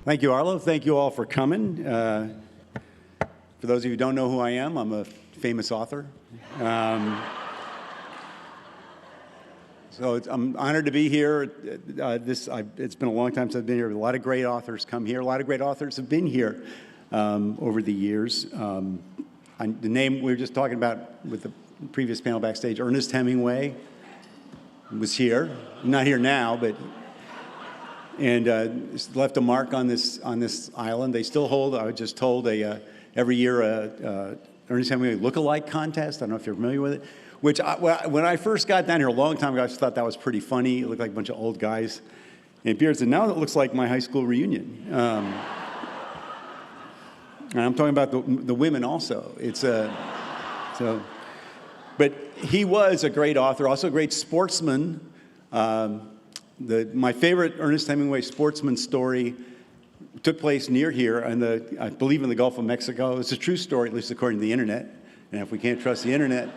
Thank you, Arlo. Thank you all for coming. For those of you who don't know who I am, I'm a famous author. So I'm honored to be here. It's been a long time since I've been here. A lot of great authors come here. A lot of great authors have been here over the years. The name we were just talking about with the previous panel backstage, Ernest Hemingway was here. Not here now, but left a mark on this island. They still hold. I was just told every year Ernest Hemingway look-alike contest. I don't know if you're familiar with it. Which when I first got down here a long time ago, I just thought that was pretty funny. It looked like a bunch of old guys in beards, and now it looks like my high school reunion. And I'm talking about the women also. But he was a great author, also a great sportsman. My favorite Ernest Hemingway sportsman story took place near here, I believe in the Gulf of Mexico. It's a true story, at least according to the internet. And if we can't trust the internet,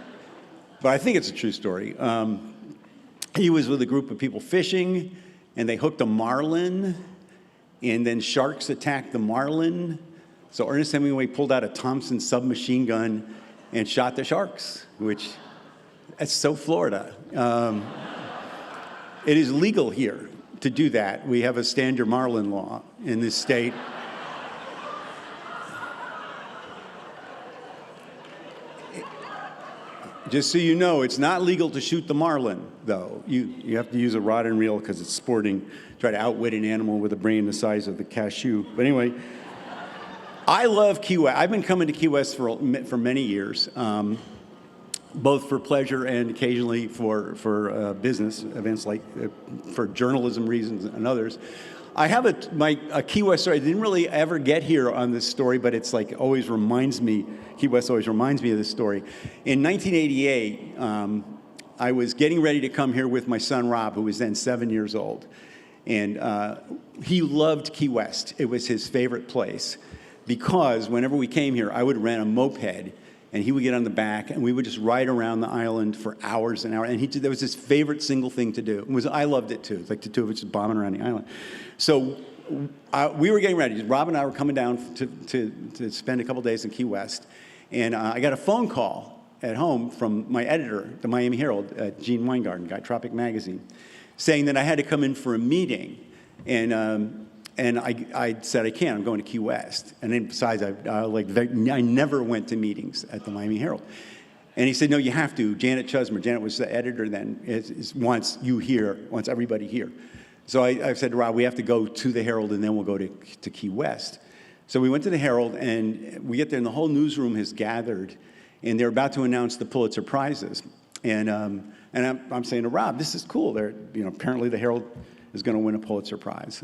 but I think it's a true story. He was with a group of people fishing, and they hooked a marlin, and then sharks attacked the marlin. So Ernest Hemingway pulled out a Thompson submachine gun and shot the sharks, that's so Florida. It is legal here to do that. We have a stand your marlin law in this state. Just so you know, it's not legal to shoot the marlin, though. You have to use a rod and reel because it's sporting, try to outwit an animal with a brain the size of the cashew. But anyway, I love Key West. I've been coming to Key West for many years, both for pleasure and occasionally for business events, like for journalism reasons and others. I have a Key West story. I didn't really ever get here on this story, but it's like always reminds me, Key West always reminds me of this story. In 1988, I was getting ready to come here with my son, Rob, who was then 7 years old. And he loved Key West. It was his favorite place because whenever we came here, I would rent a moped and he would get on the back, and we would just ride around the island for hours and hours. And that was his favorite single thing to do. I loved it too. It's like the two of us just bombing around the island. So we were getting ready. Rob and I were coming down to spend a couple days in Key West. And I got a phone call at home from my editor, the Miami Herald, Gene Weingarten, guy, Tropic Magazine, saying that I had to come in for a meeting. And I said, I can't, I'm going to Key West. And then besides, I never went to meetings at the Miami Herald. And he said, no, you have to. Janet Chesmer, Janet was the editor then, wants you here, wants everybody here. So I said to Rob, we have to go to the Herald and then we'll go to Key West. So we went to the Herald and we get there and the whole newsroom has gathered and they're about to announce the Pulitzer Prizes. And I'm saying to Rob, this is cool. Apparently the Herald is going to win a Pulitzer Prize.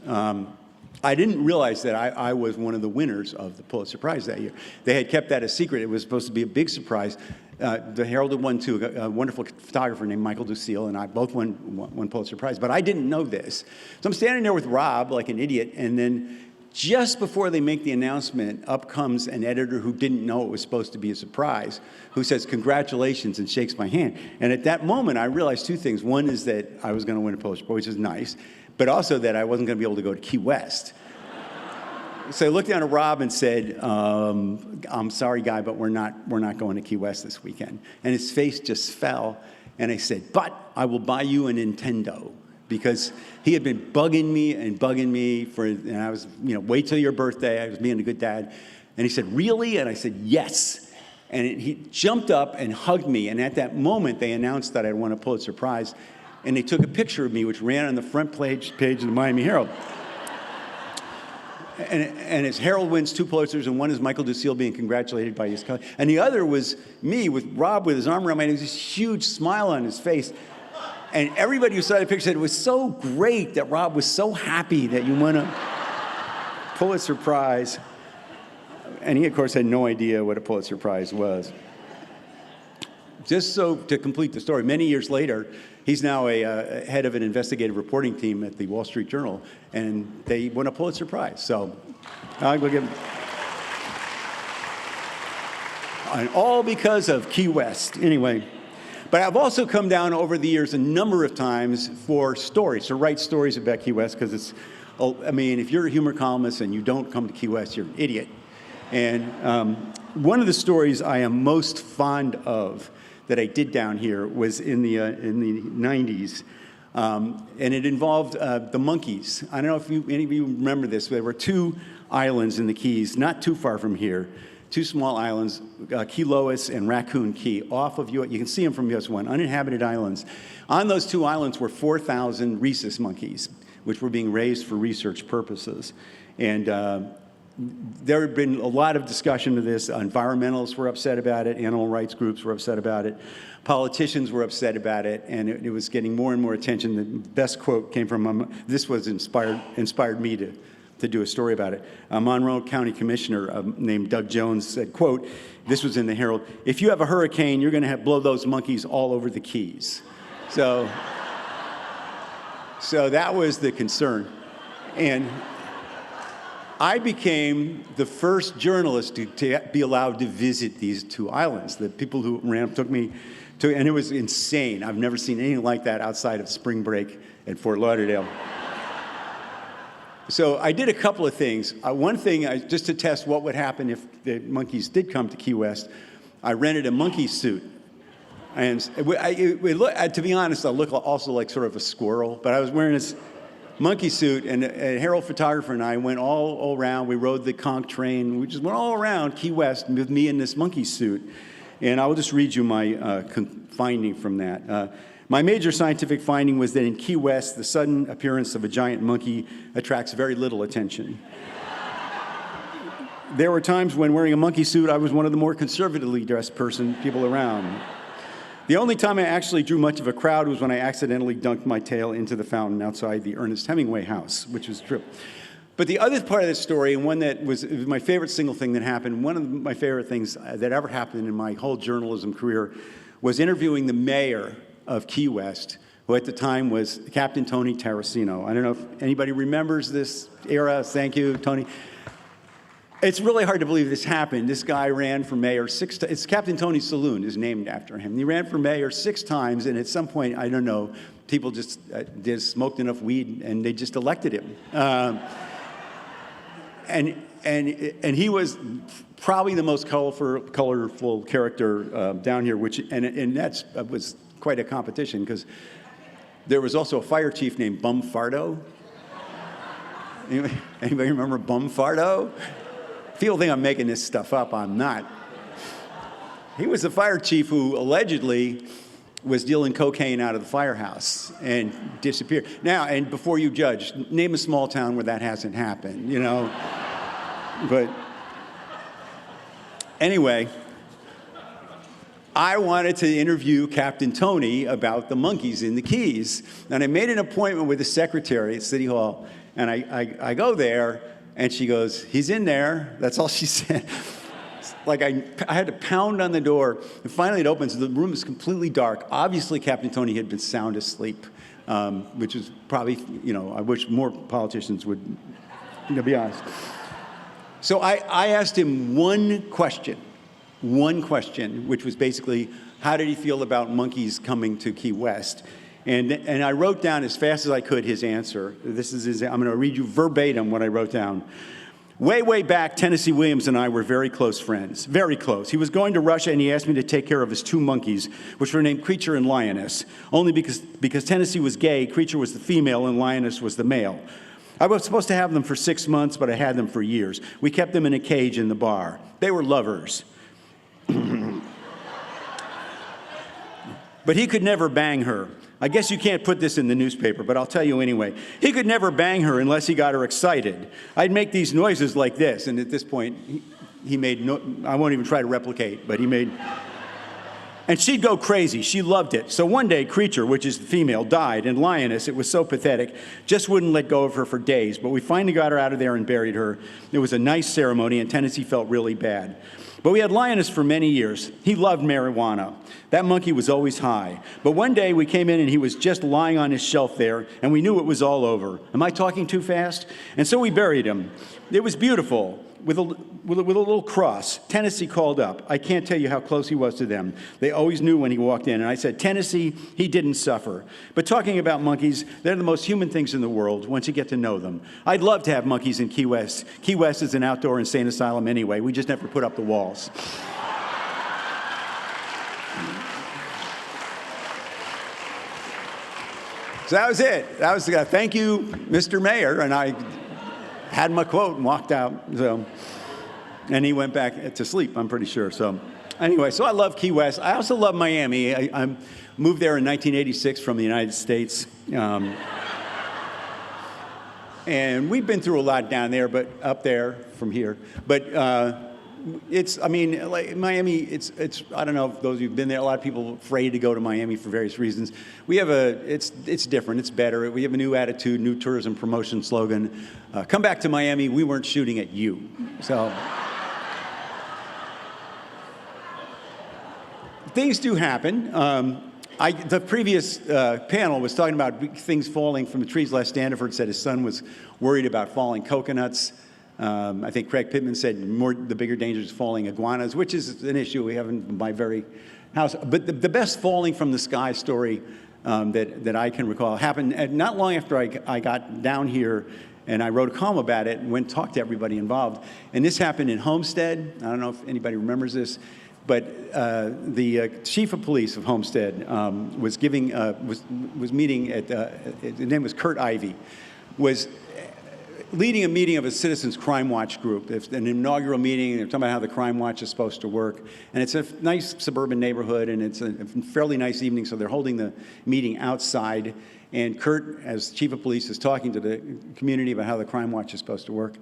I didn't realize that I was one of the winners of the Pulitzer Prize that year. They had kept that a secret. It was supposed to be a big surprise. The Herald had won too. A wonderful photographer named Michael Lucille and I both won Pulitzer Prize. But I didn't know this. So I'm standing there with Rob like an idiot, and then just before they make the announcement, up comes an editor who didn't know it was supposed to be a surprise, who says, congratulations, and shakes my hand. And at that moment, I realized two things. One is that I was going to win a Pulitzer Prize, which is nice, but also that I wasn't going to be able to go to Key West. So I looked down at Rob and said, I'm sorry, guy, but we're not going to Key West this weekend. And his face just fell. And I said, but I will buy you a Nintendo. Because he had been bugging me and I was, wait till your birthday. I was being a good dad. And he said, really? And I said, yes. And he jumped up and hugged me. And at that moment, they announced that I'd won a Pulitzer Prize. And they took a picture of me, which ran on the front page of the Miami Herald. And his Herald wins 2 Pulitzers, and one is Michael Lucille being congratulated by his colleague. And the other was me with Rob with his arm around my neck, this huge smile on his face. And everybody who saw the picture said it was so great that Rob was so happy that you won a Pulitzer Prize. And he, of course, had no idea what a Pulitzer Prize was. Just so to complete the story, many years later, he's now a head of an investigative reporting team at the Wall Street Journal, and they won a Pulitzer Prize. So I'll go give him. And all because of Key West. Anyway, but I've also come down over the years a number of times for stories, to write stories about Key West, because it's I mean, if you're a humor columnist and you don't come to Key West, you're an idiot. And one of the stories I am most fond of that I did down here was in the 90s. And it involved the monkeys. I don't know if any of you remember this. There were two islands in the Keys, not too far from here, two small islands, Key Lois and Raccoon Key, off of you can see them from US 1, uninhabited islands. On those two islands were 4,000 rhesus monkeys, which were being raised for research purposes. And there had been a lot of discussion of this. Environmentalists were upset about it. Animal rights groups were upset about it. Politicians were upset about it, and it was getting more and more attention. The best quote came from, this was inspired me to do a story about it. A Monroe County Commissioner named Doug Jones said, quote, this was in the Herald, "If you have a hurricane, you're gonna blow those monkeys all over the Keys." So that was the concern. And I became the first journalist to be allowed to visit these two islands. The people who ran took me to, and it was insane. I've never seen anything like that outside of spring break at Fort Lauderdale. So I did a couple of things. One thing, just to test what would happen if the monkeys did come to Key West, I rented a monkey suit. And to be honest, I look also like sort of a squirrel, but I was wearing this monkey suit, and a Herald photographer and I went all around. We rode the conch train. We just went all around Key West with me in this monkey suit. And I will just read you my finding from that. My major scientific finding was that in Key West, the sudden appearance of a giant monkey attracts very little attention. There were times when wearing a monkey suit, I was one of the more conservatively dressed people around. The only time I actually drew much of a crowd was when I accidentally dunked my tail into the fountain outside the Ernest Hemingway house, which was true. But the other part of this story, and one that was my favorite single thing that happened, one of my favorite things that ever happened in my whole journalism career was interviewing the mayor of Key West, who at the time was Captain Tony Terracino. I don't know if anybody remembers this era. Thank you, Tony. It's really hard to believe this happened. This guy ran for mayor 6 times. It's Captain Tony's Saloon is named after him. He ran for mayor 6 times, and at some point, I don't know, people just smoked enough weed, and they just elected him. And he was probably the most colorful character down here, and that was quite a competition, because there was also a fire chief named Bum Fardo. Anybody remember Bum Fardo? People think I'm making this stuff up. I'm not. He was the fire chief who allegedly was dealing cocaine out of the firehouse and disappeared. Now, and before you judge, name a small town where that hasn't happened, you know? But anyway, I wanted to interview Captain Tony about the monkeys in the Keys. And I made an appointment with the secretary at City Hall. And I go there, and she goes, "He's in there." That's all she said. Like I had to pound on the door, and finally it opens. The room is completely dark. Obviously, Captain Tony had been sound asleep, which is probably, I wish more politicians would, be honest. So I asked him one question, which was basically, how did he feel about monkeys coming to Key West? And I wrote down as fast as I could his answer. I'm going to read you verbatim what I wrote down. Way back, Tennessee Williams and I were very close friends, very close. He was going to Russia, and he asked me to take care of his 2 monkeys, which were named Creature and Lioness, only because Tennessee was gay, Creature was the female, and Lioness was the male. I was supposed to have them for 6 months, but I had them for years. We kept them in a cage in the bar. They were lovers. But he could never bang her. I guess you can't put this in the newspaper, but I'll tell you anyway. He could never bang her unless he got her excited. I'd make these noises like this, and at this point, he made no, I won't even try to replicate, but he made, and she'd go crazy. She loved it. So one day, Creature, which is the female, died, and Lioness, it was so pathetic, just wouldn't let go of her for days. But we finally got her out of there and buried her. It was a nice ceremony, and Tennessee felt really bad. But we had Lioness for many years. He loved marijuana. That monkey was always high. But one day we came in and he was just lying on his shelf there, and we knew it was all over. Am I talking too fast? And so we buried him. It was beautiful. with a little cross. Tennessee called up. I can't tell you how close he was to them. They always knew when he walked in. And I said, Tennessee, he didn't suffer. But talking about monkeys, they're the most human things in the world once you get to know them. I'd love to have monkeys in Key West. Key West is an outdoor insane asylum anyway. We just never put up the walls. So that was it. That was thank you, Mr. Mayor. And I had my quote and walked out. So, and he went back to sleep, I'm pretty sure. So anyway, so I love Key West. I also love Miami. I moved there in 1986 from the United States. And we've been through a lot down there, but up there from here. But I mean, like Miami, it's, I don't know if those of you who've been there, a lot of people are afraid to go to Miami for various reasons. We have it's different, it's better. We have a new attitude, new tourism promotion slogan. Come back to Miami, we weren't shooting at you. So, things do happen. The previous panel was talking about things falling from the trees. Les Standiford said his son was worried about falling coconuts. I think Craig Pittman said the bigger danger is falling iguanas, which is an issue we have in my very house. But the best falling from the sky story that I can recall happened not long after I got down here, and I wrote a column about it and went and talked to everybody involved. And this happened in Homestead. I don't know if anybody remembers this, but the chief of police of Homestead was meeting at his name was Kurt Ivey, was leading a meeting of a Citizens Crime Watch group. It's an inaugural meeting. They're talking about how the Crime Watch is supposed to work. And it's a nice suburban neighborhood, and it's a fairly nice evening, so they're holding the meeting outside. And Kurt, as chief of police, is talking to the community about how the Crime Watch is supposed to work.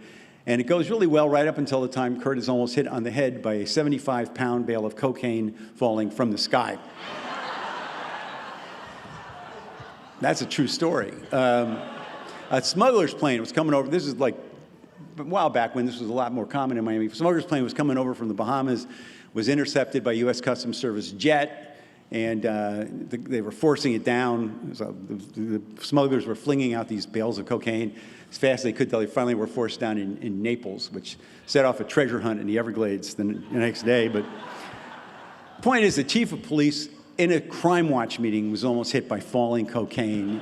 And it goes really well right up until the time Kurt is almost hit on the head by a 75-pound bale of cocaine falling from the sky. That's a true story. A smuggler's plane was coming over. This is like a while back when this was a lot more common in Miami. A smuggler's plane was coming over from the Bahamas, was intercepted by U.S. Customs Service jet, and they were forcing it down. So the smugglers were flinging out these bales of cocaine as fast as they could till they finally were forced down in Naples, which set off a treasure hunt in the Everglades the next day. But the point is, the chief of police in a Crime Watch meeting was almost hit by falling cocaine.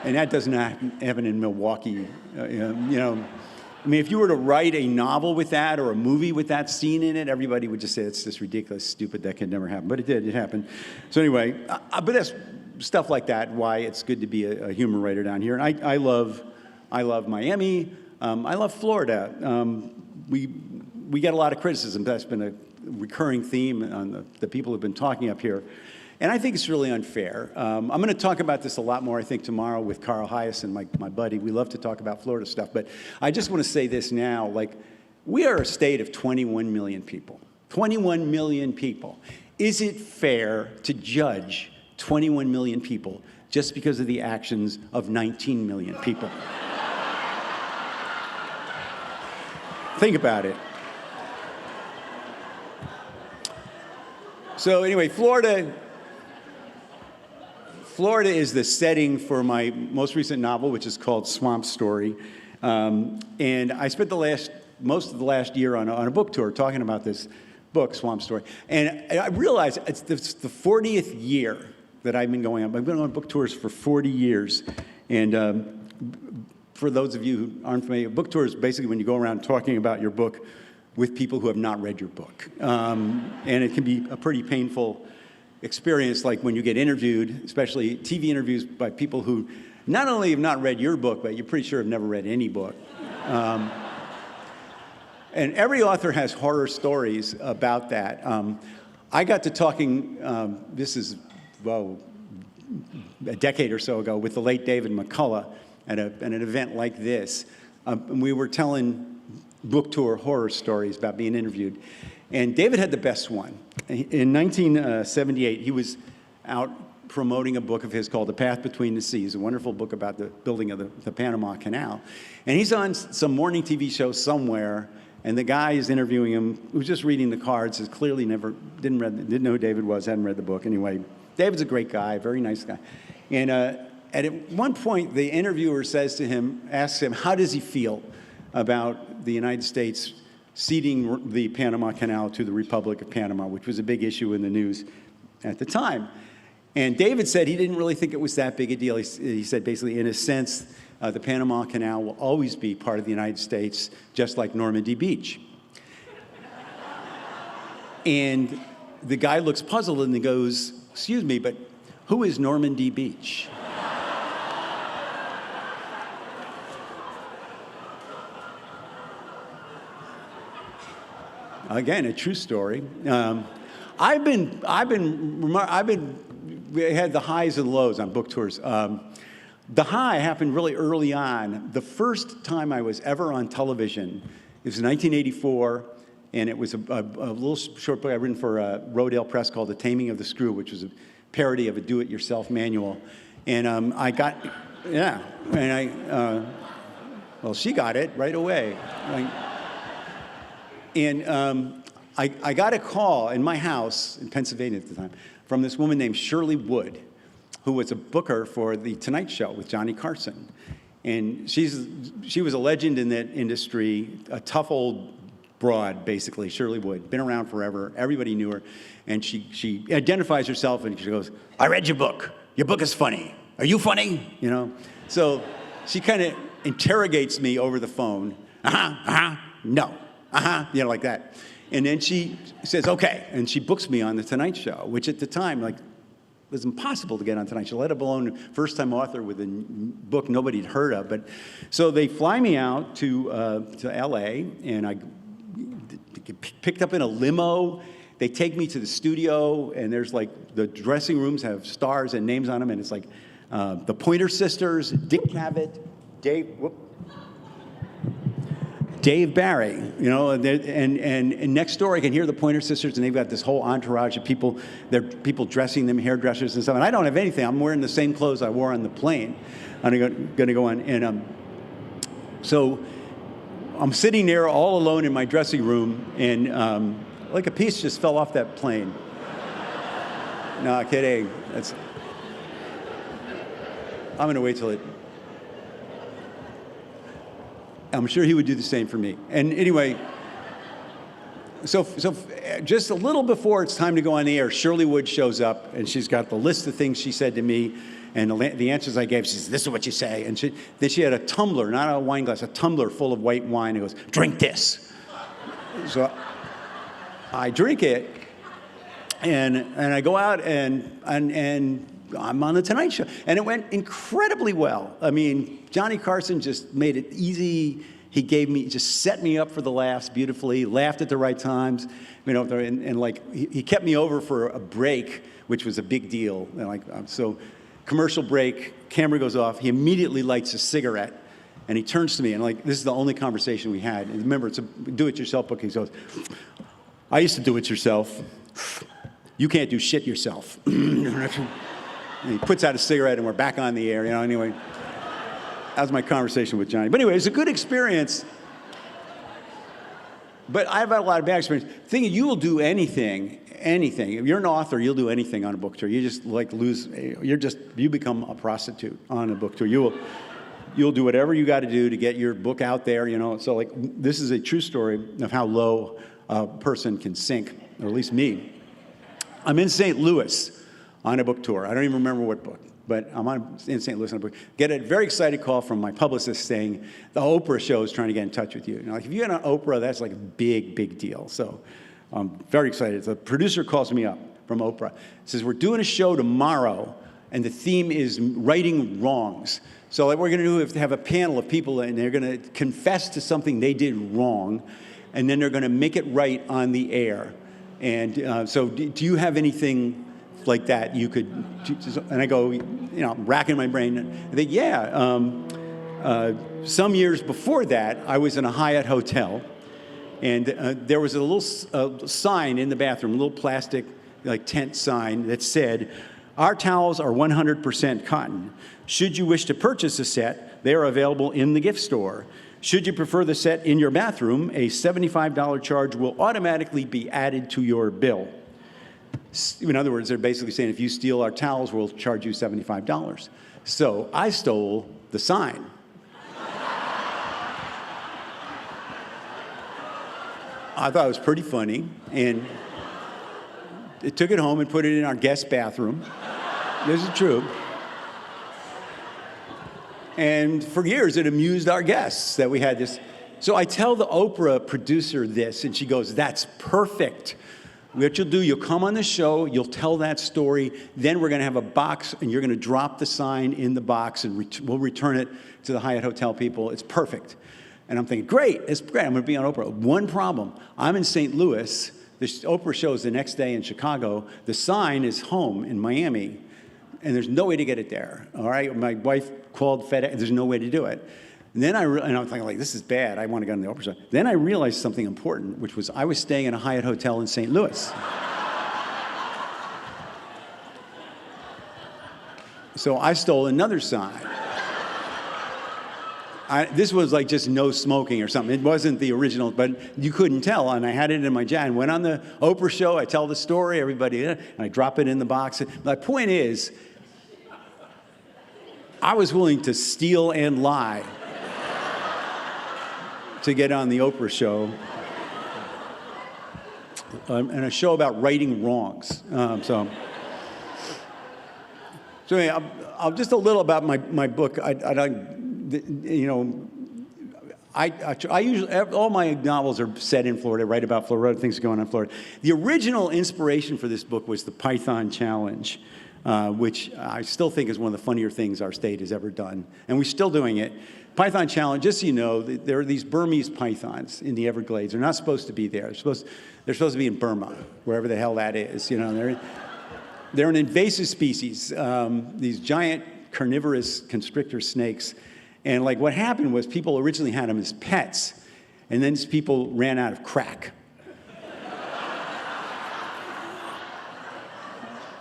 And that doesn't happen in Milwaukee. I mean, if you were to write a novel with that or a movie with that scene in it, everybody would just say, it's just ridiculous, stupid, that could never happen. But it did, it happened. So anyway, but that's stuff like that, why it's good to be a humor writer down here. And I love Miami. I love Florida. We get a lot of criticism. That's been a recurring theme on the people who've been talking up here. And I think it's really unfair. I'm going to talk about this a lot more, I think, tomorrow with Carl Hyacin, my buddy. We love to talk about Florida stuff. But I just want to say this now. Like, we are a state of 21 million people. 21 million people. Is it fair to judge 21 million people just because of the actions of 19 million people? Think about it. So anyway, Florida is the setting for my most recent novel, which is called Swamp Story. And I spent most of the last year on a book tour talking about this book, Swamp Story. And I realized it's the 40th year that I've been going on. I've been on book tours for 40 years. And for those of you who aren't familiar, book tour is basically when you go around talking about your book with people who have not read your book. And it can be a pretty painful experience, like when you get interviewed, especially TV interviews by people who not only have not read your book, but you're pretty sure have never read any book. And every author has horror stories about that. I got to talking, this is, a decade or so ago, with the late David McCullough at an event like this. And we were telling book tour horror stories about being interviewed. And David had the best one. In 1978, he was out promoting a book of his called The Path Between the Seas, a wonderful book about the building of the Panama Canal. And he's on some morning TV show somewhere, and the guy is interviewing him, who's just reading the cards, has clearly didn't know who David was, hadn't read the book. Anyway, David's a great guy, very nice guy. And at one point, the interviewer asks him, how does he feel about the United States ceding the Panama Canal to the Republic of Panama, which was a big issue in the news at the time. And David said he didn't really think it was that big a deal. He said basically, in a sense, the Panama Canal will always be part of the United States, just like Normandy Beach. And the guy looks puzzled and he goes, "Excuse me, but who is Normandy Beach?" Again, a true story. We had the highs and lows on book tours. The high happened really early on. The first time I was ever on television, it was in 1984, and it was a little short book I'd written for Rodale Press called The Taming of the Screw, which was a parody of a do-it-yourself manual. And I got, yeah, and well, she got it right away. And I got a call in my house in Pennsylvania at the time from this woman named Shirley Wood, who was a booker for The Tonight Show with Johnny Carson. And she was a legend in that industry, a tough old broad, basically, Shirley Wood, been around forever. Everybody knew her. And she identifies herself and she goes, "I read your book. Your book is funny. Are you funny?" You know? So she kind of interrogates me over the phone. No. You know, like that. And then she says, "Okay," and she books me on The Tonight Show, which at the time, like, it was impossible to get on Tonight Show, let alone first-time author with a book nobody'd heard of. But so they fly me out to L.A., and I get picked up in a limo. They take me to the studio, and there's like the dressing rooms have stars and names on them, and it's like the Pointer Sisters, Dick Cavett, Dave Barry, you know, and next door I can hear the Pointer Sisters, and they've got this whole entourage of people. They're people dressing them, hairdressers and stuff. And I don't have anything. I'm wearing the same clothes I wore on the plane. I'm going to go on. And so I'm sitting there all alone in my dressing room, and like a piece just fell off that plane. No, kidding. I'm going to wait till it. I'm sure he would do the same for me. And anyway, so just a little before it's time to go on the air, Shirley Wood shows up, and she's got the list of things she said to me, and the answers I gave. She says, "This is what you say." And then she had a tumbler, not a wine glass, a tumbler full of white wine, and goes, "Drink this." So I drink it, and I go out, and I'm on The Tonight Show. And it went incredibly well. I mean, Johnny Carson just made it easy. He just set me up for the laughs beautifully, laughed at the right times, you know, and like, he kept me over for a break, which was a big deal. And like, so commercial break, camera goes off, he immediately lights a cigarette, and he turns to me, and like, this is the only conversation we had. And remember, it's a do-it-yourself book. He goes, "I used to do it yourself. You can't do shit yourself." And he puts out a cigarette, and we're back on the air, you know, anyway. That was my conversation with Johnny. But anyway, it was a good experience. But I've had a lot of bad experience. Thinking you will do anything. If you're an author, you'll do anything on a book tour. You just like you become a prostitute on a book tour. You'll do whatever you got to do to get your book out there, you know. So like, this is a true story of how low a person can sink, or at least me. I'm in St. Louis on a book tour. I don't even remember what book, but I'm in St. Louis on a book. Get a very excited call from my publicist saying, "The Oprah show is trying to get in touch with you." You know, like, if you get on Oprah, that's like a big, big deal. So I'm very excited. The producer calls me up from Oprah. Says, "We're doing a show tomorrow, and the theme is righting wrongs. So what we're going to do is have a panel of people, and they're going to confess to something they did wrong, and then they're going to make it right on the air. And so do you have anything like that you could?" And I go, you know, racking my brain. I think, yeah. Some years before that, I was in a Hyatt hotel, and there was a little sign in the bathroom, a little plastic like tent sign that said, "Our towels are 100% cotton. Should you wish to purchase a set, they are available in the gift store. Should you prefer the set in your bathroom, a $75 charge will automatically be added to your bill." In other words, they're basically saying, if you steal our towels, we'll charge you $75. So I stole the sign. I thought it was pretty funny, and I took it home and put it in our guest bathroom. This is true. And for years, it amused our guests that we had this. So I tell the Oprah producer this, and she goes, "That's perfect. What you'll do, you'll come on the show, you'll tell that story, then we're going to have a box, and you're going to drop the sign in the box, and we'll return it to the Hyatt Hotel people. It's perfect." And I'm thinking, great, it's great, I'm going to be on Oprah. One problem, I'm in St. Louis, the Oprah show is the next day in Chicago, the sign is home in Miami, and there's no way to get it there, all right? My wife called FedEx, there's no way to do it. And then and I'm thinking, like, this is bad, I want to go on the Oprah show. Then I realized something important, which was I was staying in a Hyatt Hotel in St. Louis. So I stole another sign. This was like just no smoking or something. It wasn't the original, but you couldn't tell. And I had it in my jacket. Went on the Oprah show. I tell the story. Everybody, and I drop it in the box. My point is, I was willing to steal and lie to get on the Oprah show, and a show about righting wrongs. So anyway, I'll just a little about my book. I usually, all my novels are set in Florida, write about Florida, things going on in Florida. The original inspiration for this book was the Python Challenge, which I still think is one of the funnier things our state has ever done. And we're still doing it. Python Challenge, just so you know, there are these Burmese pythons in the Everglades. They're not supposed to be there. They're supposed to be in Burma, wherever the hell that is. You know, they're an invasive species, these giant carnivorous constrictor snakes. And like what happened was people originally had them as pets, and then people ran out of crack.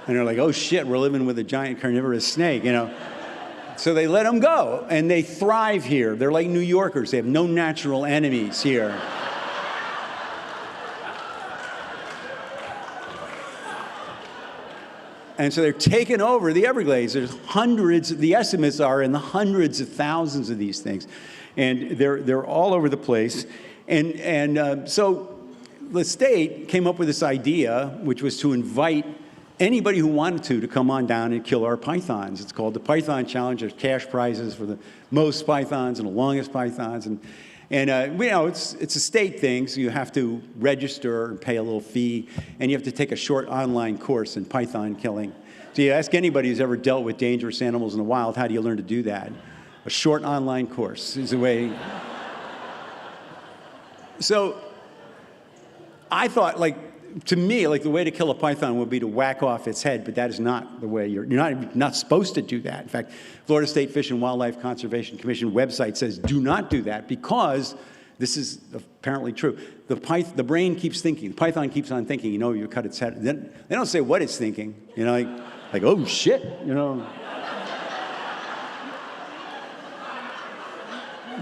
And they're like, oh shit, we're living with a giant carnivorous snake, you know. So they let them go, and they thrive here. They're like New Yorkers. They have no natural enemies here. And so they're taking over the Everglades. There's hundreds, the estimates are in the hundreds of thousands of these things. And they're all over the place. And so the state came up with this idea, which was to invite anybody who wanted to come on down and kill our pythons. It's called the Python Challenge. There's cash prizes for the most pythons and the longest pythons. And you know, it's a state thing, so you have to register and pay a little fee, and you have to take a short online course in python killing. So you ask anybody who's ever dealt with dangerous animals in the wild, how do you learn to do that? A short online course is a way. So I thought, like, to me, like, the way to kill a python would be to whack off its head, but that is not the way. You're not supposed to do that. In fact, Florida State Fish and Wildlife Conservation Commission website says do not do that, because this is apparently true. The brain keeps thinking. The python keeps on thinking. You know, you cut its head. Then they don't say what it's thinking. You know, like oh shit. You know.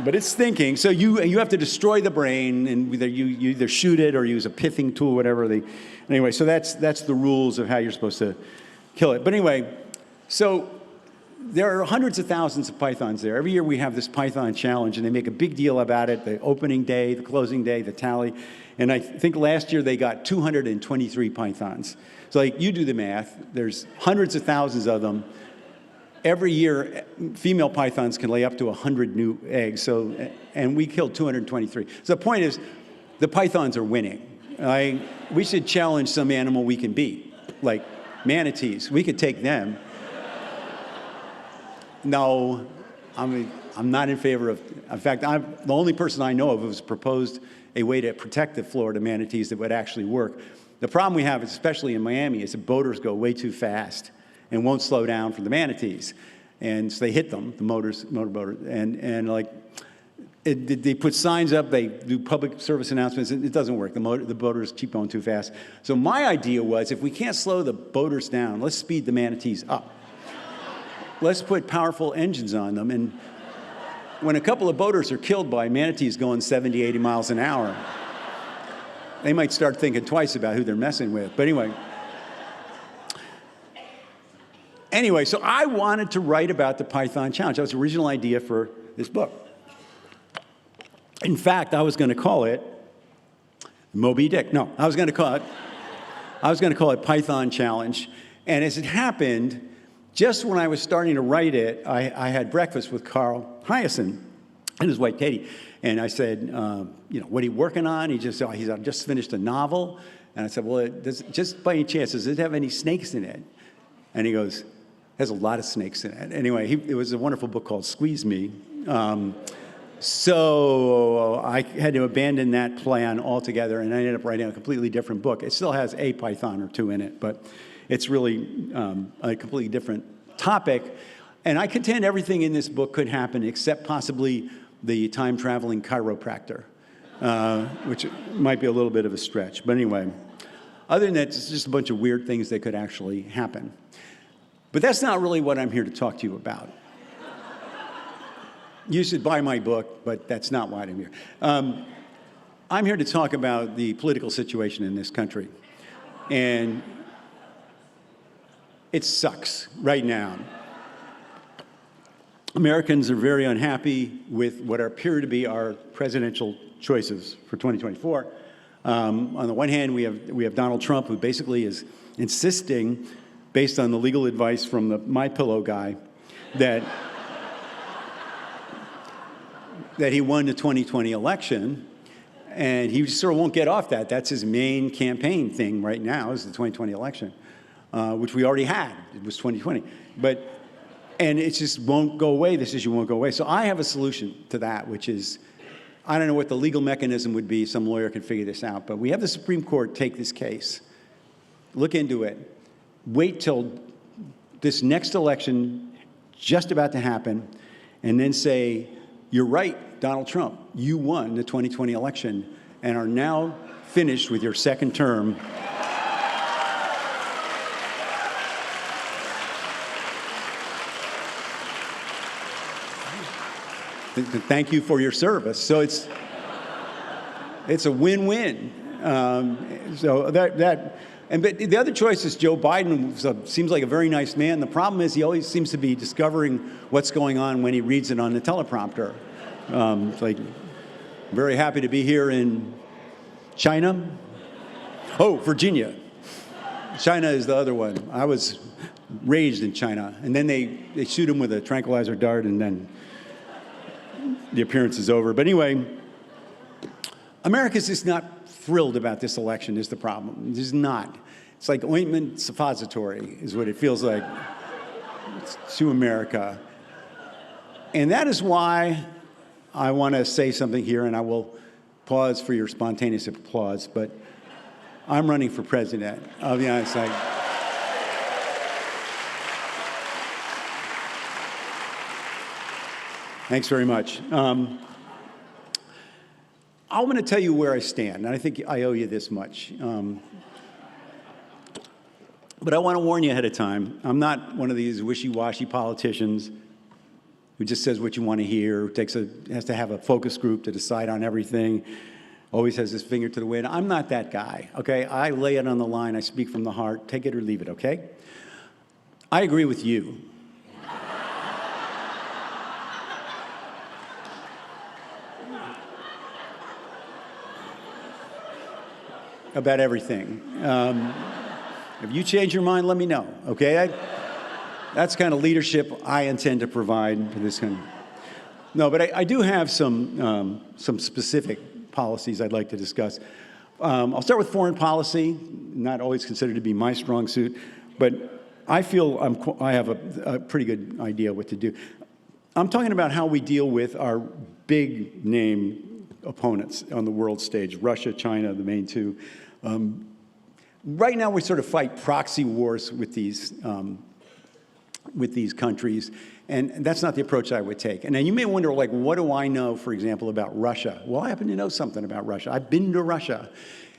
But it's thinking, so you have to destroy the brain, and you either shoot it or use a pithing tool, whatever. Anyway, so that's the rules of how you're supposed to kill it. But anyway, so there are hundreds of thousands of pythons there. Every year we have this Python Challenge, and they make a big deal about it, the opening day, the closing day, the tally. And I think last year they got 223 pythons. So like, you do the math, there's hundreds of thousands of them. Every year, female pythons can lay up to 100 new eggs, and we killed 223. So the point is, the pythons are winning. We should challenge some animal we can beat, like manatees. We could take them. No, I'm not in favor of. In fact, I'm the only person I know of who's proposed a way to protect the Florida manatees that would actually work. The problem we have, especially in Miami, is that boaters go way too fast and won't slow down for the manatees. And so they hit them, the motorboaters, and like, they put signs up, they do public service announcements, and it doesn't work. The boaters keep going too fast. So my idea was, if we can't slow the boaters down, let's speed the manatees up. Let's put powerful engines on them, and when a couple of boaters are killed by manatees going 70, 80 miles an hour, they might start thinking twice about who they're messing with. But Anyway, so I wanted to write about the Python Challenge. That was the original idea for this book. In fact, I was going to call it Moby Dick. No, I was going to call it Python Challenge. And as it happened, just when I was starting to write it, I had breakfast with Carl Hiaasen and his wife, Katie. And I said, what are you working on? He said, I just finished a novel. And I said, well, just by any chance, does it have any snakes in it? And he goes, has a lot of snakes in it. Anyway, it was a wonderful book called Squeeze Me. So I had to abandon that plan altogether, and I ended up writing a completely different book. It still has a python or two in it, but it's really a completely different topic. And I contend everything in this book could happen except possibly the time-traveling chiropractor, which might be a little bit of a stretch. But anyway, other than that, it's just a bunch of weird things that could actually happen. But that's not really what I'm here to talk to you about. You should buy my book, but that's not why I'm here. I'm here to talk about the political situation in this country. And it sucks right now. Americans are very unhappy with what appear to be our presidential choices for 2024. On the one hand, we have Donald Trump, who basically is insisting, based on the legal advice from the MyPillow guy, that he won the 2020 election, and he sort of won't get off that. That's his main campaign thing right now, is the 2020 election, which we already had. It was 2020. And it just won't go away. This issue won't go away. So I have a solution to that, which is, I don't know what the legal mechanism would be. Some lawyer can figure this out. But we have the Supreme Court take this case, look into it, wait till this next election just about to happen, and then say, you're right, Donald Trump, you won the 2020 election and are now finished with your second term. Thank you for your service. So it's a win-win. But the other choice is Joe Biden. Seems like a very nice man. The problem is he always seems to be discovering what's going on when he reads it on the teleprompter. It's like, very happy to be here in China. Oh, Virginia. China is the other one. I was raised in China. And then they shoot him with a tranquilizer dart, and then the appearance is over. But anyway, America's just not thrilled about this election is the problem. It's not. It's like ointment suppository is what it feels like to America. And that is why I want to say something here, and I will pause for your spontaneous applause, but I'm running for president of the United States. Thanks very much. I'm going to tell you where I stand, and I think I owe you this much. But I want to warn you ahead of time. I'm not one of these wishy-washy politicians who just says what you want to hear, has to have a focus group to decide on everything, always has his finger to the wind. I'm not that guy, okay? I lay it on the line. I speak from the heart. Take it or leave it, okay? I agree with you. About everything. If you change your mind, let me know, okay? That's the kind of leadership I intend to provide for this country. No, but I do have some specific policies I'd like to discuss. I'll start with foreign policy, not always considered to be my strong suit, but I feel I have a pretty good idea what to do. I'm talking about how we deal with our big name opponents on the world stage, Russia, China, the main two. Right now, we sort of fight proxy wars with these countries, and that's not the approach I would take. And then you may wonder, like, what do I know, for example, about Russia? Well, I happen to know something about Russia. I've been to Russia.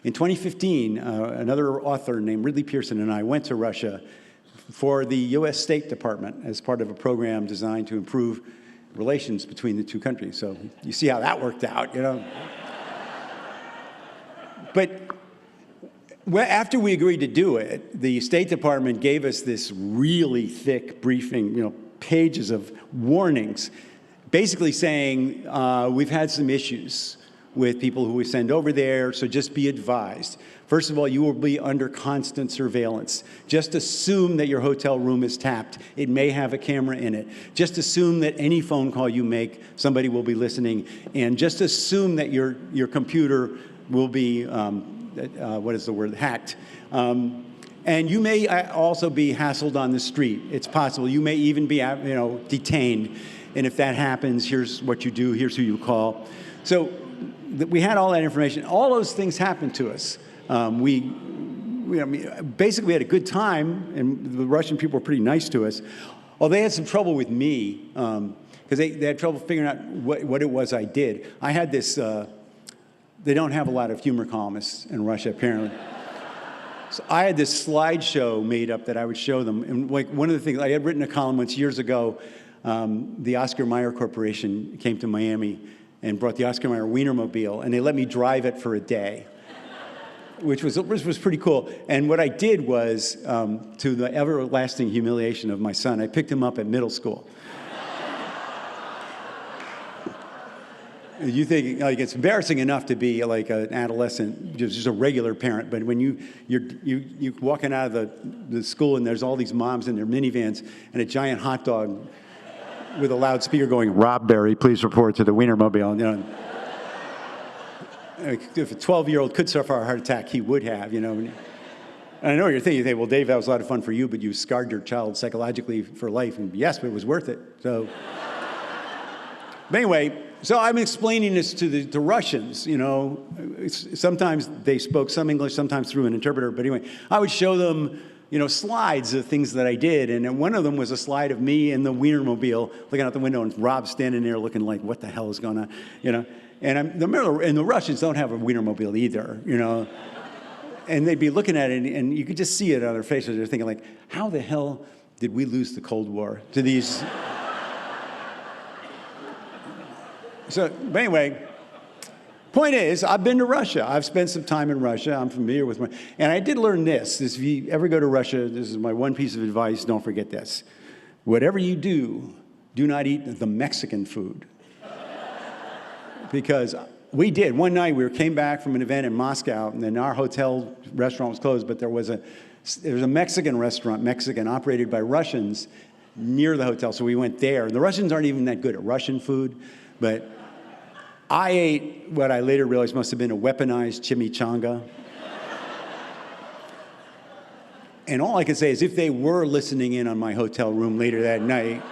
In 2015, another author named Ridley Pearson and I went to Russia for the U.S. State Department as part of a program designed to improve relations between the two countries. So you see how that worked out, you know? But after we agreed to do it, the State Department gave us this really thick briefing, you know, pages of warnings, basically saying we've had some issues with people who we send over there, so just be advised. First of all, you will be under constant surveillance. Just assume that your hotel room is tapped. It may have a camera in it. Just assume that any phone call you make, somebody will be listening. And just assume that your computer will be, hacked. And you may also be hassled on the street. It's possible. You may even be, detained. And if that happens, here's what you do. Here's who you call. So we had all that information. All those things happened to us. Basically, we had a good time, and the Russian people were pretty nice to us. Well, they had some trouble with me because they had trouble figuring out what it was I did. I had this. They don't have a lot of humor columnists in Russia, apparently. So I had this slideshow made up that I would show them. And like one of the things, I had written a column once years ago. The Oscar Mayer Corporation came to Miami and brought the Oscar Mayer Wienermobile, and they let me drive it for a day, which was pretty cool. And what I did was, to the everlasting humiliation of my son, I picked him up at middle school. You think like it's embarrassing enough to be like an adolescent, just a regular parent, but when you're walking out of the school and there's all these moms in their minivans and a giant hot dog with a loudspeaker going, "Rob Berry, please report to the Wienermobile." If a 12-year-old could suffer a heart attack, he would have. And I know you're thinking, well, Dave, that was a lot of fun for you, but you scarred your child psychologically for life. And yes, but it was worth it. So, but anyway. So I'm explaining this to the Russians, Sometimes they spoke some English, sometimes through an interpreter. But anyway, I would show them, slides of things that I did. And one of them was a slide of me in the Wienermobile looking out the window and Rob standing there looking like, what the hell is going on, And the Russians don't have a Wienermobile either, And they'd be looking at it and you could just see it on their faces. They're thinking like, how the hell did we lose the Cold War to these... So, but anyway, point is, I've been to Russia. I've spent some time in Russia. I'm familiar with and I did learn this. If you ever go to Russia, this is my one piece of advice, don't forget this. Whatever you do not eat the Mexican food. Because we did. One night we came back from an event in Moscow, and then our hotel restaurant was closed, but there was a Mexican restaurant, operated by Russians, near the hotel. So we went there. The Russians aren't even that good at Russian food, but I ate what I later realized must have been a weaponized chimichanga. And all I can say is if they were listening in on my hotel room later that night,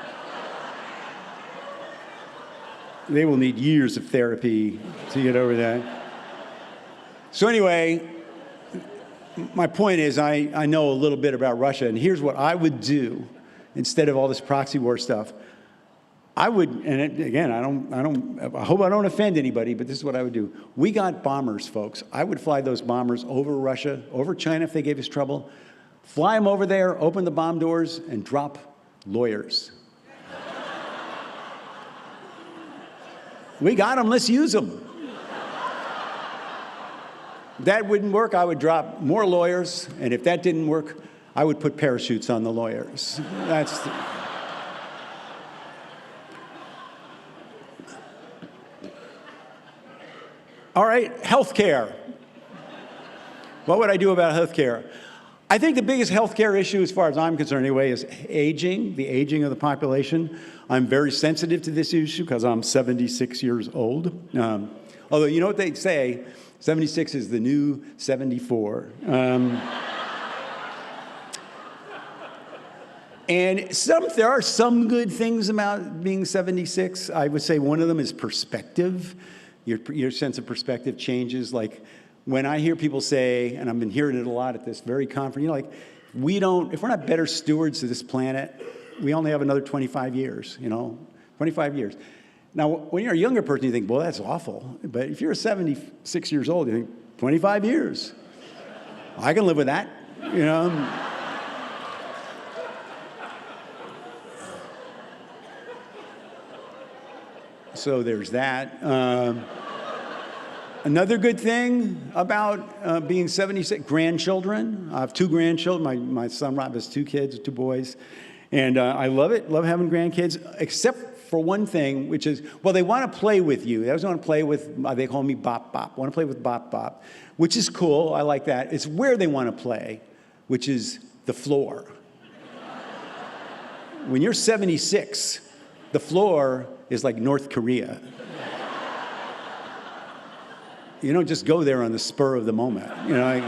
they will need years of therapy to get over that. So anyway, my point is I know a little bit about Russia, and here's what I would do instead of all this proxy war stuff. I would, and again, I hope I don't offend anybody, but this is what I would do. We got bombers, folks. I would fly those bombers over Russia, over China if they gave us trouble, fly them over there, open the bomb doors, and drop lawyers. We got them, let's use them. That wouldn't work, I would drop more lawyers, and if that didn't work, I would put parachutes on the lawyers. All right, healthcare. What would I do about healthcare? I think the biggest healthcare issue, as far as I'm concerned anyway, is aging, the aging of the population. I'm very sensitive to this issue because I'm 76 years old. Although, you know what they say, 76 is the new 74. And there are some good things about being 76. I would say one of them is perspective. Your sense of perspective changes. Like when I hear people say, and I've been hearing it a lot at this very conference, if we're not better stewards of this planet, we only have another 25 years, 25 years. Now, when you're a younger person, you think, well, that's awful. But if you're 76 years old, you think, 25 years. I can live with that, So there's that. Another good thing about being 76, grandchildren. I have 2 grandchildren. My son Rob has 2 kids, 2 boys. And I love it, love having grandkids, except for one thing, which is, well, they want to play with you. They always want to play with, they call me Bop Bop. Want to play with Bop Bop, which is cool. I like that. It's where they want to play, which is the floor. When you're 76, the floor is like North Korea. You don't just go there on the spur of the moment, you know.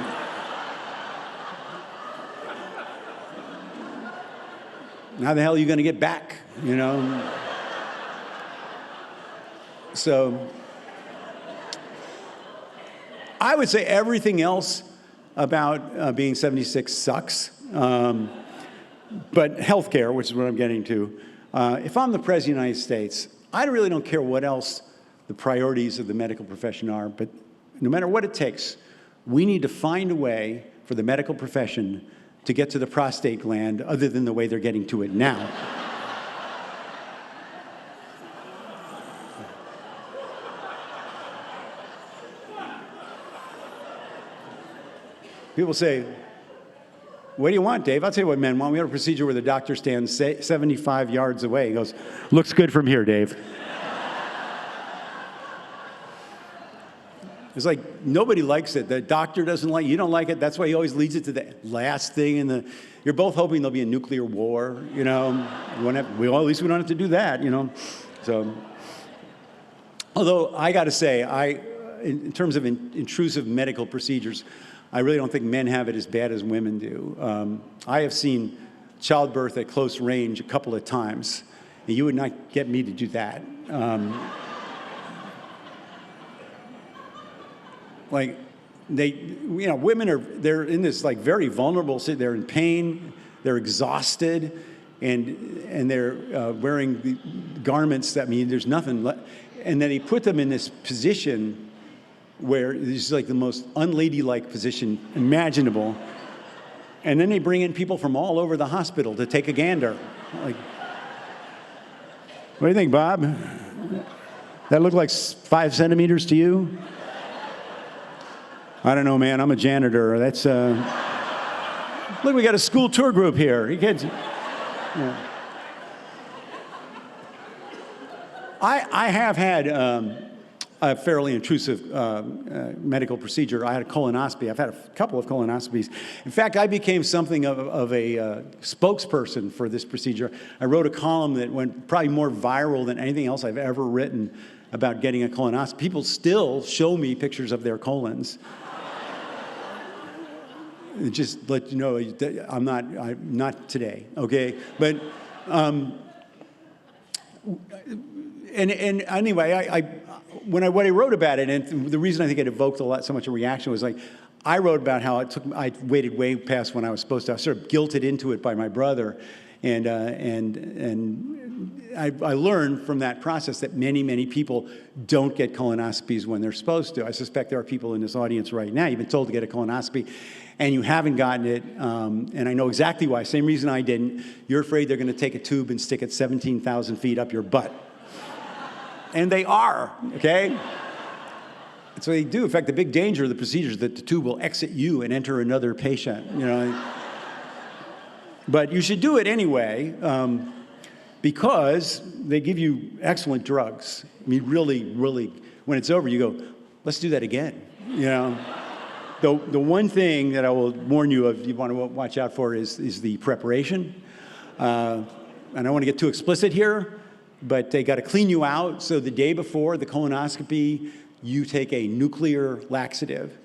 How the hell are you going to get back, you know? So I would say everything else about being 76 sucks. But healthcare, which is what I'm getting to, if I'm the President of the United States, I really don't care what else the priorities of the medical profession are, but no matter what it takes, we need to find a way for the medical profession to get to the prostate gland other than the way they're getting to it now. People say, what do you want, Dave? I'll tell you what men want. We have a procedure where the doctor stands 75 yards away. He goes, looks good from here, Dave. It's like nobody likes it. The doctor doesn't like it. You don't like it. That's why he always leads it to the last thing. You're both hoping there'll be a nuclear war, you know. At least we don't have to do that, you know. So, although I got to say, in terms of intrusive medical procedures, I really don't think men have it as bad as women do. I have seen childbirth at close range a couple of times, and you would not get me to do that. Like, women they're in this like very vulnerable state. They're in pain, they're exhausted, and they're wearing the garments that mean there's nothing left. And then he put them in this position where this is like the most unladylike position imaginable. And then they bring in people from all over the hospital to take a gander. Like, what do you think, Bob? That look like 5 centimeters to you? I don't know, man. I'm a janitor. That's look, we got a school tour group here. You kids. Yeah. I have had a fairly intrusive medical procedure. I had a colonoscopy. I've had a couple of colonoscopies. In fact, I became something of a spokesperson for this procedure. I wrote a column that went probably more viral than anything else I've ever written about getting a colonoscopy. People still show me pictures of their colons. Just let you know, I'm not today, okay? But, and anyway, when I wrote about it, and the reason I think it evoked so much a reaction was like, I wrote about how I waited way past when I was supposed to. I was sort of guilted into it by my brother, and I learned from that process that many people don't get colonoscopies when they're supposed to. I suspect there are people in this audience right now, you've been told to get a colonoscopy, and you haven't gotten it, and I know exactly why. Same reason I didn't. You're afraid they're going to take a tube and stick it 17,000 feet up your butt. And they are, okay? That's what they do. In fact, the big danger of the procedure is that the tube will exit you and enter another patient, you know. But you should do it anyway, because they give you excellent drugs. I mean, really, when it's over, you go, let's do that again, you know. The one thing that I will warn you of, you want to watch out for is the preparation. And I don't want to get too explicit here, but they got to clean you out. So the day before the colonoscopy, you take a nuclear laxative,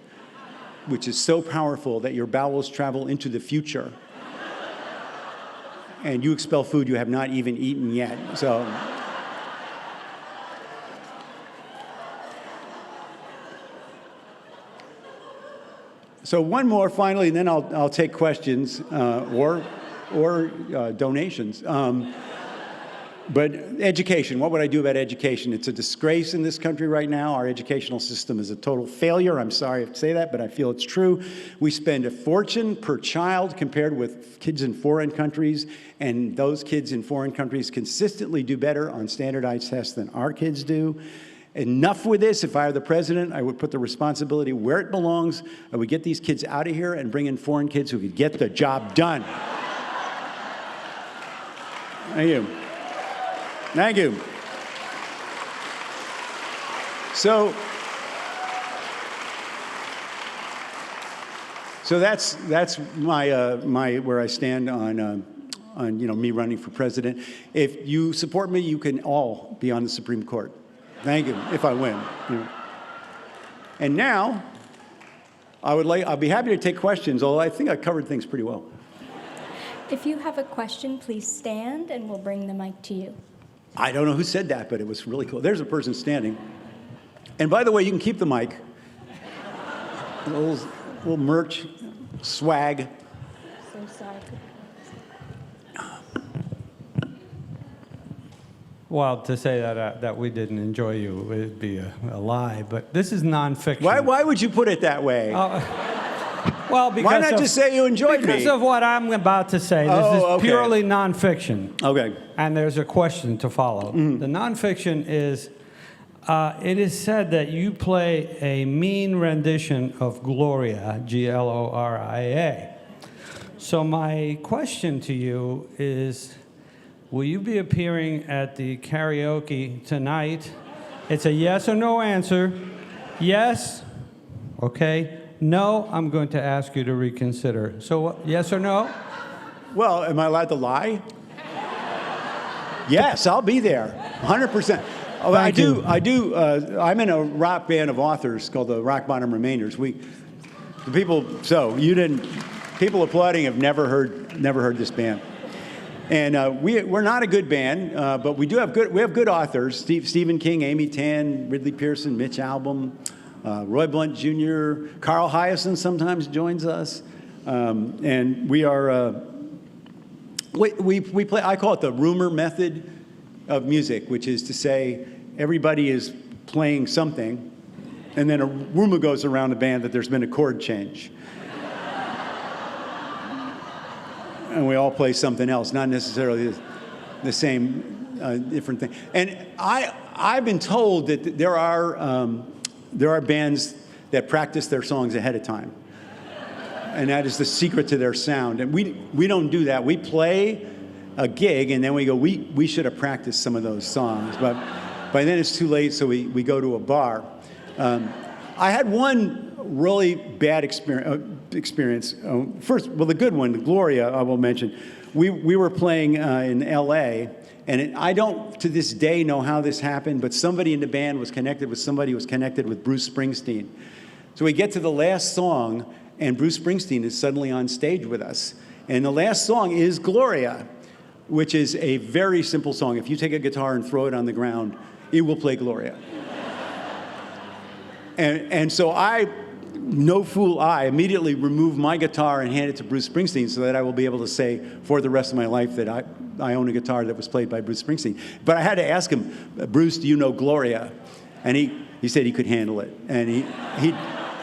which is so powerful that your bowels travel into the future. And you expel food you have not even eaten yet. So one more finally, and then I'll take questions or donations. But education, what would I do about education? It's a disgrace in this country right now. Our educational system is a total failure. I'm sorry to say that, but I feel it's true. We spend a fortune per child compared with kids in foreign countries, and those kids in foreign countries consistently do better on standardized tests than our kids do. Enough with this. If I were the president, I would put the responsibility where it belongs. I would get these kids out of here and bring in foreign kids who could get the job done. Thank you. Thank you. So that's my where I stand on me running for president. If you support me, you can all be on the Supreme Court. Thank you. If I win. And now, I'll be happy to take questions. Although I think I covered things pretty well. If you have a question, please stand, and we'll bring the mic to you. I don't know who said that, but it was really cool. There's a person standing. And by the way, you can keep the mic. A little merch, swag. So sorry. Well, to say that we didn't enjoy you would be a lie, but this is nonfiction. Why would you put it that way? Well, because why not just say you enjoyed me? Because of what I'm about to say. This is okay. purely nonfiction. Okay. And there's a question to follow. The nonfiction is, it is said that you play a mean rendition of Gloria, Gloria. So my question to you is, will you be appearing at the karaoke tonight? It's a yes or no answer. Yes? Okay. No, I'm going to ask you to reconsider. So yes or no? Well, am I allowed to lie? Yes, I'll be there, 100%. Oh, I do. I'm in a rock band of authors called the Rock Bottom Remainders. People applauding have never heard this band. And we're not a good band, but we have good authors: Stephen King, Amy Tan, Ridley Pearson, Mitch Albom, Roy Blunt Jr., Carl Hiaasen sometimes joins us, and we are we play. I call it the rumor method of music, which is to say everybody is playing something, and then a rumor goes around the band that there's been a chord change. And we all play something else, not necessarily the same, different thing. And I've been told that there are bands that practice their songs ahead of time, and that is the secret to their sound. And we don't do that. We play a gig, and then we go, we should have practiced some of those songs, but by then it's too late, so we go to a bar. I had one really bad experience. First, well, the good one, the Gloria, I will mention. We were playing in L.A., and I don't, to this day, know how this happened, but somebody in the band was connected with somebody who was connected with Bruce Springsteen. So we get to the last song, and Bruce Springsteen is suddenly on stage with us. And the last song is Gloria, which is a very simple song. If you take a guitar and throw it on the ground, it will play Gloria. And so I immediately remove my guitar and hand it to Bruce Springsteen so that I will be able to say for the rest of my life that I own a guitar that was played by Bruce Springsteen. But I had to ask him, Bruce, do you know Gloria? And he said he could handle it. And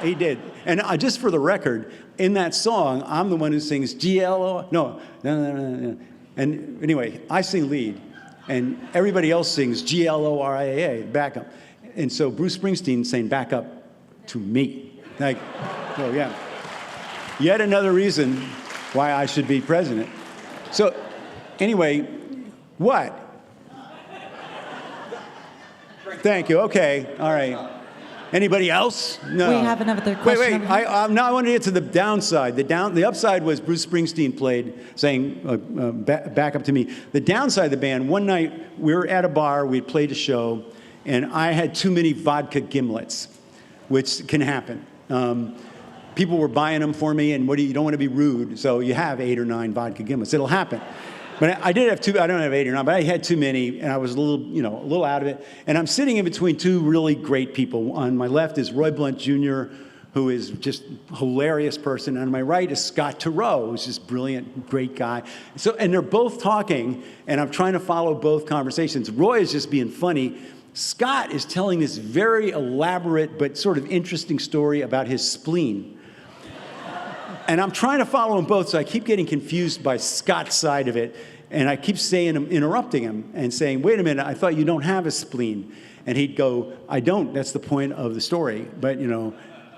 he did. And just for the record, in that song, I'm the one who sings G-L-O. No. And anyway, I sing lead. And everybody else sings Gloria, backup. And so Bruce Springsteen saying back up to me. Like, so yeah. Yet another reason why I should be president. So anyway, what? Thank you. Okay. All right. Anybody else? No. We have another question. Wait. Now I want to get to the downside. The upside was Bruce Springsteen played, saying, back up to me. The downside of the band, one night we were at a bar, we played a show, and I had too many vodka gimlets, which can happen. People were buying them for me, and you don't want to be rude, so you have 8 or 9 vodka gimlets. It'll happen. But I did have 2. I don't have 8 or 9, but I had too many, and I was a little out of it. And I'm sitting in between 2 really great people. On my left is Roy Blunt Jr., who is just a hilarious person. And on my right is Scott Turow, who's just brilliant, great guy. And they're both talking, and I'm trying to follow both conversations. Roy is just being funny. Scott is telling this very elaborate but sort of interesting story about his spleen. And I'm trying to follow them both, so I keep getting confused by Scott's side of it. And I keep interrupting him and saying, wait a minute, I thought you don't have a spleen. And he'd go, I don't, that's the point of the story. But,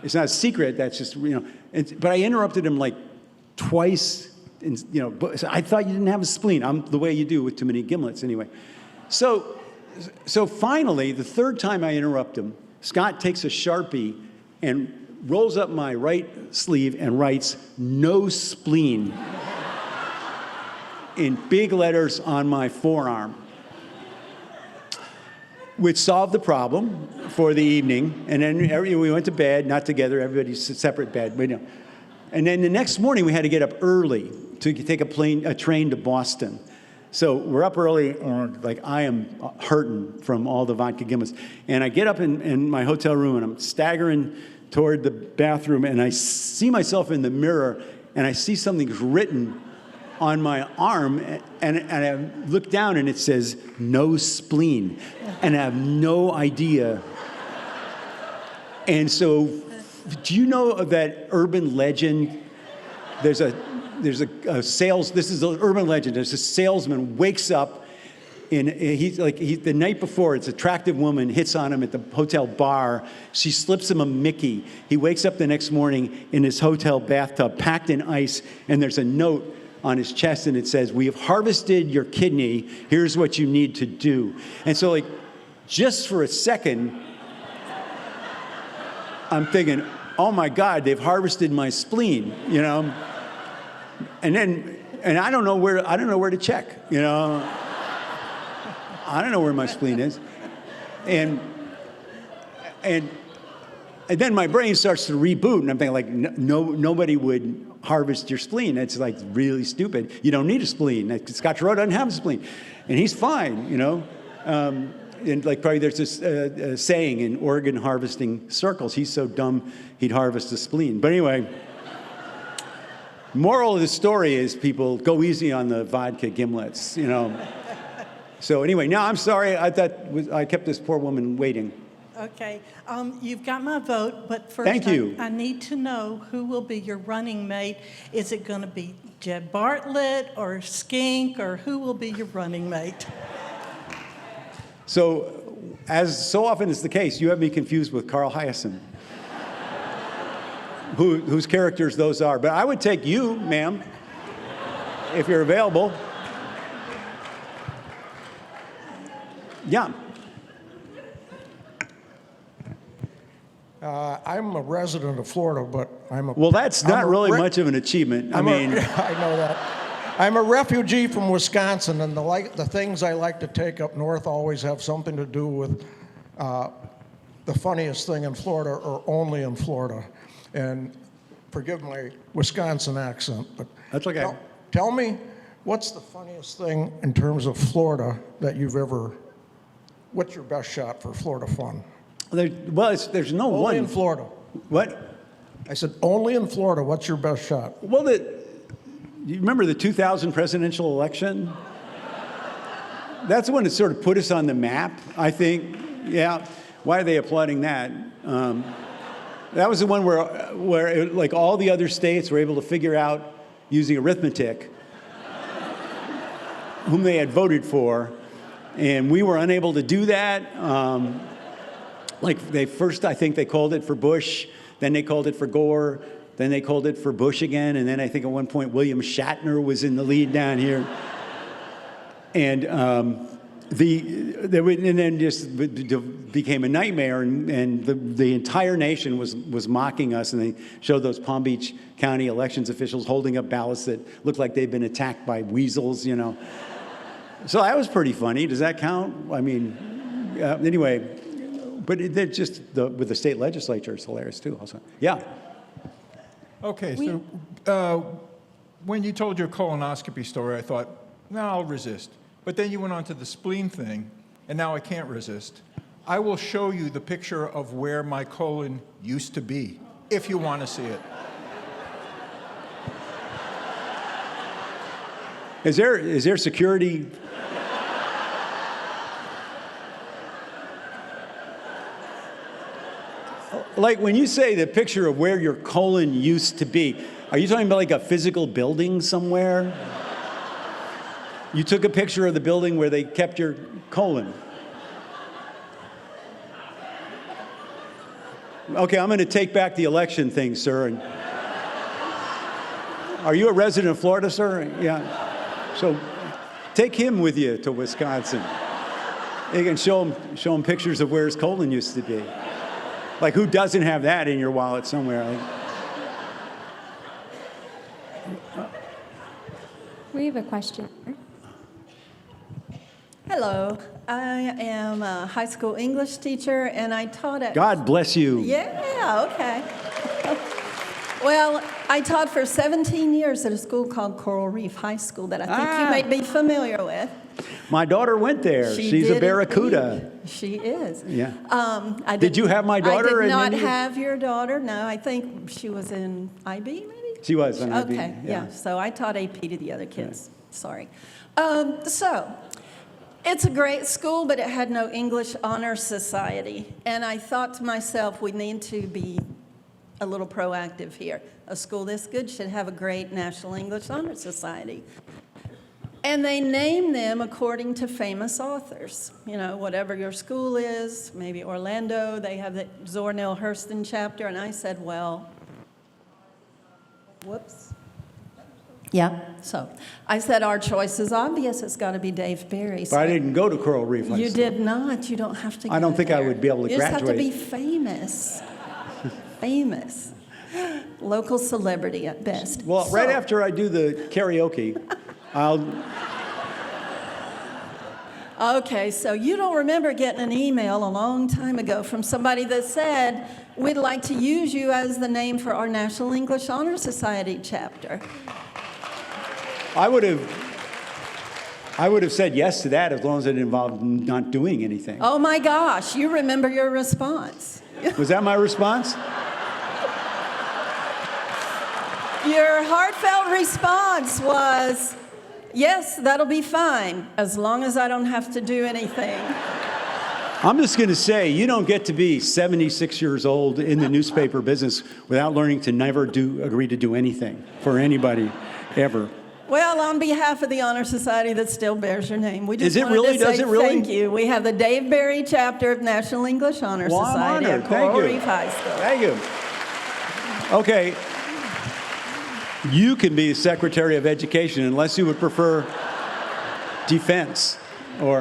it's not a secret, that's just, but I interrupted him like twice, but I thought you didn't have a spleen. I'm the way you do with too many gimlets anyway. So, so finally, the third time I interrupt him, Scott takes a Sharpie and rolls up my right sleeve and writes, "No spleen," in big letters on my forearm, which solved the problem for the evening. And then we went to bed, not together, everybody's a separate bed. But, and then the next morning, we had to get up early to take a train to Boston. So we're up early, like I am hurting from all the vodka gimlets. And I get up in my hotel room, and I'm staggering toward the bathroom, and I see myself in the mirror, and I see something written on my arm, and I look down, and it says, "No spleen." And I have no idea. And so, do you know of that urban legend? There's a this is an urban legend. There's a salesman wakes up, and the night before, it's an attractive woman hits on him at the hotel bar. She slips him a Mickey. He wakes up the next morning in his hotel bathtub, packed in ice, and there's a note on his chest, and it says, "We have harvested your kidney. Here's what you need to do." And so, like, just for a second, I'm thinking, "Oh my God, they've harvested my spleen," you know. And I don't know where to check, you know. I don't know where my spleen is, and then my brain starts to reboot, and I'm thinking, like, nobody would harvest your spleen. It's like really stupid. You don't need a spleen. Like, Scott Turow doesn't have a spleen, and he's fine, you know. And like probably there's this saying in organ harvesting circles, he's so dumb he'd harvest a spleen. But anyway. Moral of the story is, people, go easy on the vodka gimlets, you know. So anyway, now I'm sorry. I kept this poor woman waiting. Okay, you've got my vote, but first Thank you. I need to know who will be your running mate. Is it going to be Jed Bartlett or Skink, or who will be your running mate? So, as so often is the case, you have me confused with Carl Hyacin. Whose characters those are. But I would take you, ma'am, if you're available. Yeah. I'm a resident of Florida, but Well, that's not really much of an achievement. I mean, I know that. I'm a refugee from Wisconsin, and the things I like to take up north always have something to do with the funniest thing in Florida, or only in Florida. And forgive my Wisconsin accent, but that's okay. Tell me, what's the funniest thing in terms of Florida that you've ever? What's your best shot for Florida fun? There's no only one. in Florida. What? I said only in Florida. What's your best shot? Well, you remember the 2000 presidential election? That's the one that sort of put us on the map, I think. Yeah. Why are they applauding that? That was the one where like all the other states were able to figure out, using arithmetic, whom they had voted for, and we were unable to do that. Like I think they called it for Bush, then they called it for Gore, then they called it for Bush again, and then I think at one point William Shatner was in the lead down here, and then just became a nightmare, and the entire nation was mocking us, and they showed those Palm Beach County elections officials holding up ballots that looked like they'd been attacked by weasels, you know. So that was pretty funny. Does that count? I mean, anyway, but with the state legislature, it's hilarious too. Also, yeah. Okay, so when you told your colonoscopy story, I thought, no, I'll resist. But then you went on to the spleen thing, and now I can't resist. I will show you the picture of where my colon used to be, if you want to see it. Is there security? Like, when you say the picture of where your colon used to be, are you talking about like a physical building somewhere? You took a picture of the building where they kept your colon. Okay, I'm going to take back the election thing, sir. Are you a resident of Florida, sir? Yeah. So take him with you to Wisconsin. You can show them pictures of where his colon used to be. Like, who doesn't have that in your wallet somewhere? We have a question. Hello, I am a high school English teacher and I taught at... God bless you. Yeah, okay. Well, I taught for 17 years at a school called Coral Reef High School that I think you may be familiar with. My daughter went there. She's a did barracuda. indeed. She is. Yeah. I Did you have my daughter I in did not any- have your daughter. No, I think she was in IB, maybe? She was on IB, Okay, yeah. yeah. So I taught AP to the other kids. Sorry. So it's a great school, but it had no English Honor Society. And I thought to myself, we need to be a little proactive here. A school this good should have a great National English Honor Society. And they name them according to famous authors. You know, whatever your school is, maybe Orlando, they have the Zora Neale Hurston chapter. And I said, well, whoops. Yeah, so I said, our choice is obvious. It's got to be Dave Barry. But I didn't go to Coral Reef High You School. did not. You don't have to go I don't think I there. would be able to You just have to be graduate. famous. Famous. Local celebrity at best. Well, right So- after I do the karaoke, I'll... Okay, so you don't remember getting an email a long time ago from somebody that said, we'd like to use you as the name for our National English Honor Society chapter. I would have said yes to that as long as it involved not doing anything. Oh my gosh, you remember your response. Was that my response? Your heartfelt response was, yes, that'll be fine, as long as I don't have to do anything. I'm just going to say, you don't get to be 76 years old in the newspaper business without learning to never agree to do anything for anybody, ever. Well, on behalf of the Honor Society that still bears your name, we just Is it wanted really? to Does say it really? thank you. We have the Dave Barry chapter of National English Honor Well, I'm Society honored. at Thank Coral you. Reef High School. Thank you. Okay. You can be Secretary of Education unless you would prefer defense or...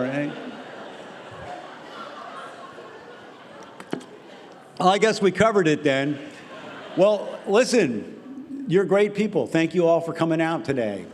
Well, I guess we covered it then. Well, listen, you're great people. Thank you all for coming out today.